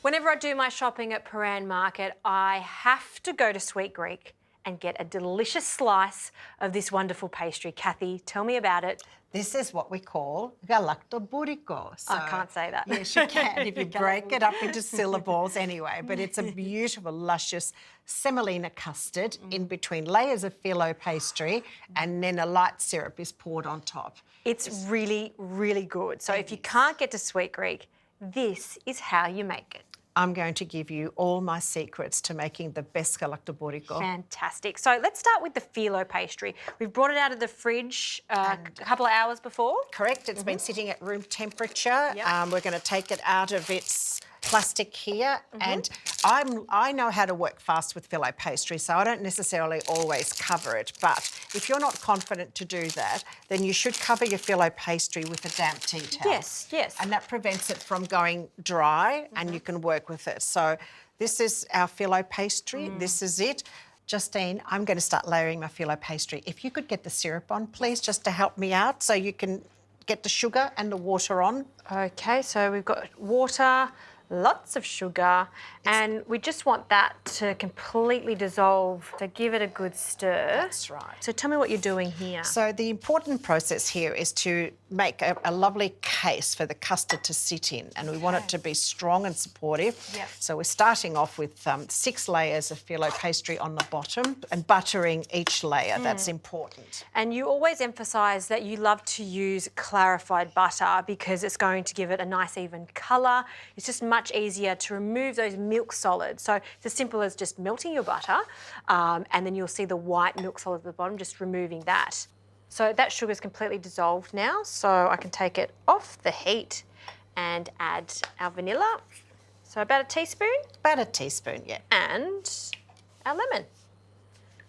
Whenever I do my shopping at Paran Market, I have to go to Sweet Greek and get a delicious slice of this wonderful pastry. Kathy, tell me about it. This is what we call Galaktoboureko. So, I can't say that. Yes, you can if you break it up into syllables anyway. But it's a beautiful, luscious semolina custard in between layers of phyllo pastry, and then a light syrup is poured on top. It's really, really good. So if you can't get to Sweet Greek, this is how you make it. I'm going to give you all my secrets to making the best Galaktoboureko. Fantastic. So let's start with the phyllo pastry. We've brought it out of the fridge a couple of hours before. Correct. It's been sitting at room temperature. Yep. We're going to take it out of its plastic here, and I know how to work fast with phyllo pastry, so I don't necessarily always cover it. But if you're not confident to do that, then you should cover your phyllo pastry with a damp tea towel. Yes, yes. And that prevents it from going dry, and you can work with it. So this is our phyllo pastry. This is it. Justine, I'm going to start layering my phyllo pastry. If you could get the syrup on, please, just to help me out, so you can get the sugar and the water on. Okay, so we've got water, lots of sugar, and we just want that to completely dissolve, so give it a good stir. That's right. So tell me what you're doing here. So the important process here is to make a lovely case for the custard to sit in, and we want it to be strong and supportive. Yep. So we're starting off with 6 layers of phyllo pastry on the bottom and buttering each layer. That's important. And you always emphasise that you love to use clarified butter because it's going to give it a nice even colour. It's just much easier to remove those milk solids. So it's as simple as just melting your butter, and then you'll see the white milk solid at the bottom, just removing that. So that sugar's completely dissolved now, so I can take it off the heat and add our vanilla. So about a teaspoon. About a teaspoon, yeah. And our lemon.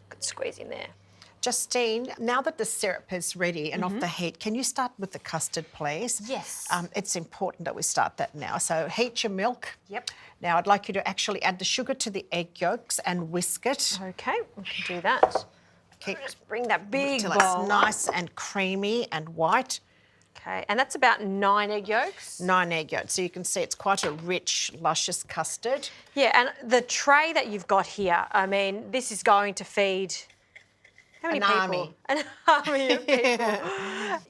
Good squeeze in there. Justine, now that the syrup is ready and off the heat, can you start with the custard, please? Yes. It's important that we start that now. So heat your milk. Yep. Now I'd like you to actually add the sugar to the egg yolks and whisk it. Okay, we can do that. Just bring that big Till bowl. it's nice and creamy and white. Okay, and that's about 9 egg yolks. 9 egg yolks. So you can see it's quite a rich, luscious custard. Yeah, and the tray that you've got here, I mean, this is going to feed how many people? Army. An army of people.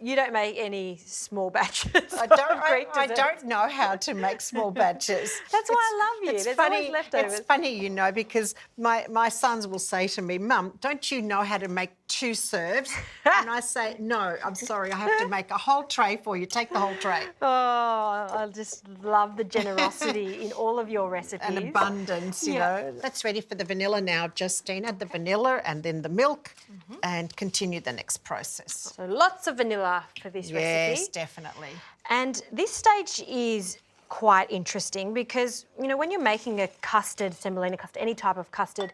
You don't make any small batches. I don't know how to make small batches. That's why I love you. It's There's funny, always leftovers. It's funny, you know, because my sons will say to me, Mum, don't you know how to make 2 serves? And I say, no, I'm sorry, I have to make a whole tray for you. Take the whole tray. Oh, I just love the generosity in all of your recipes. And abundance, you know. That's ready for the vanilla now, Justine. Add the vanilla and then the milk and continue the next process. So lots of vanilla for this recipe. Yes, definitely. And this stage is quite interesting because, you know, when you're making a custard, semolina custard, any type of custard,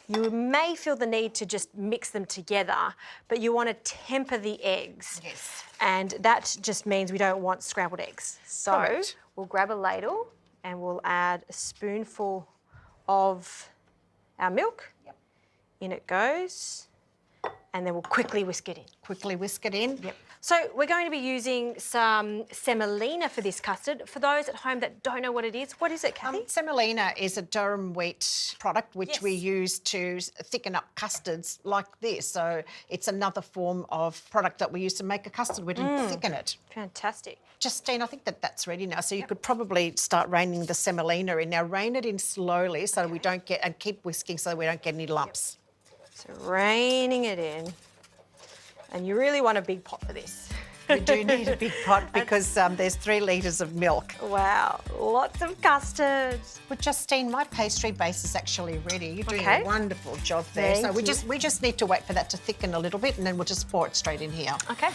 you may feel the need to just mix them together, but you want to temper the eggs. Yes. And that just means we don't want scrambled eggs. So Correct. we'll grab a ladle and we'll add a spoonful of our milk. Yep. In it goes. And then we'll quickly whisk it in. Quickly whisk it in. Yep. So we're going to be using some semolina for this custard. For those at home that don't know what it is, what is it, Kathy? Semolina is a durum wheat product which Yes. we use to thicken up custards like this. So it's another form of product that we use to make a custard with and thicken it. Fantastic. Justine, I think that's ready now. So you could probably start reining the semolina in. Now rain it in slowly so we don't get, and keep whisking so we don't get any lumps. So raining it in. And you really want a big pot for this. We do need a big pot because there's 3 litres of milk. Wow, lots of custard. Well, Justine, my pastry base is actually ready. You're doing Okay. a wonderful job there. Thank so we you. just need to wait for that to thicken a little bit and then we'll just pour it straight in here. Okay.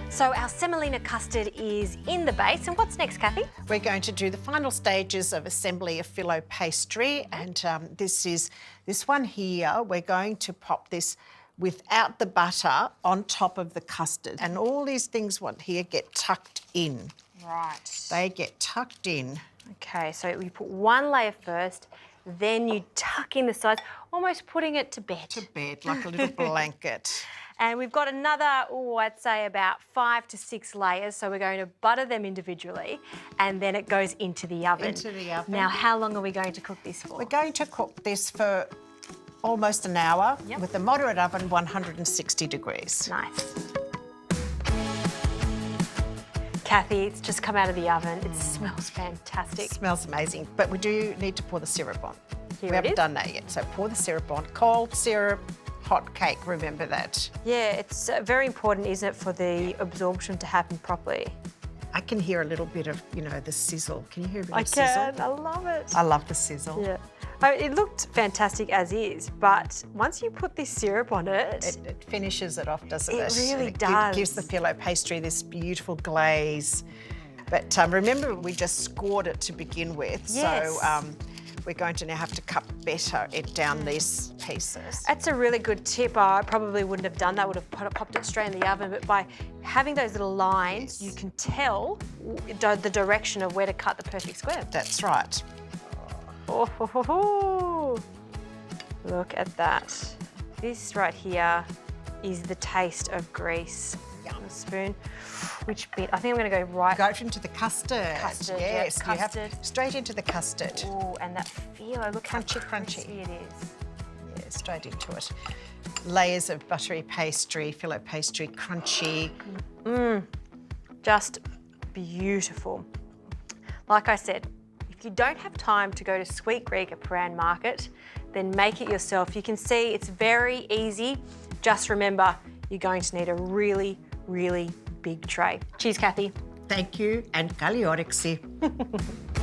So our semolina custard is in the base, and what's next, Kathy? We're going to do the final stages of assembly of phyllo pastry, and this one here, we're going to pop this without the butter on top of the custard. And all these things here get tucked in. Right. They get tucked in Okay, so you put one layer first, then you tuck in the sides, almost putting it to bed. To bed, like a little blanket. And we've got another, I'd say about 5 to 6 layers. So we're going to butter them individually and then it goes into the oven. Into the oven. Now, how long are we going to cook this for? We're going to cook this for almost an hour with a moderate oven, 160 degrees. Nice. Kathy, it's just come out of the oven. It smells fantastic. It smells amazing, but we do need to pour the syrup on. Here we it haven't is. done that yet, so pour the syrup on. Cold syrup, hot cake, remember that. Yeah, it's very important, isn't it, for the absorption to happen properly? I can hear a little bit of, you know, the sizzle. Can you hear a bit I of sizzle? can, I love it. I love the sizzle. Yeah. Oh, it looked fantastic as is, but once you put this syrup on it, It finishes it off, doesn't it? It really It does. gives the filo pastry this beautiful glaze. But remember, we just scored it to begin with. Yes. So we're going to now have to cut better it down these pieces. that's a really good tip. I probably wouldn't have done that, would have popped it straight in the oven, but by having those little lines, you can tell the direction of where to cut the perfect square. That's right. Oh, ho, ho, ho. Look at that. This right here is the taste of Greece. Yum. A spoon. Which bit? I think I'm going to go right. Go into the custard. Custard, yes, yeah, you have custard. straight into the custard. Oh, and that feel. Look how Crunchy, crunchy. crispy it is. Yeah, straight into it. Layers of buttery pastry, filo pastry, crunchy. Just beautiful. Like I said, if you don't have time to go to Sweet Greek at Paran Market, then make it yourself. You can see it's very easy. Just remember, you're going to need a really, really big tray. Cheers, Kathy. Thank you, and Galaktoboureko.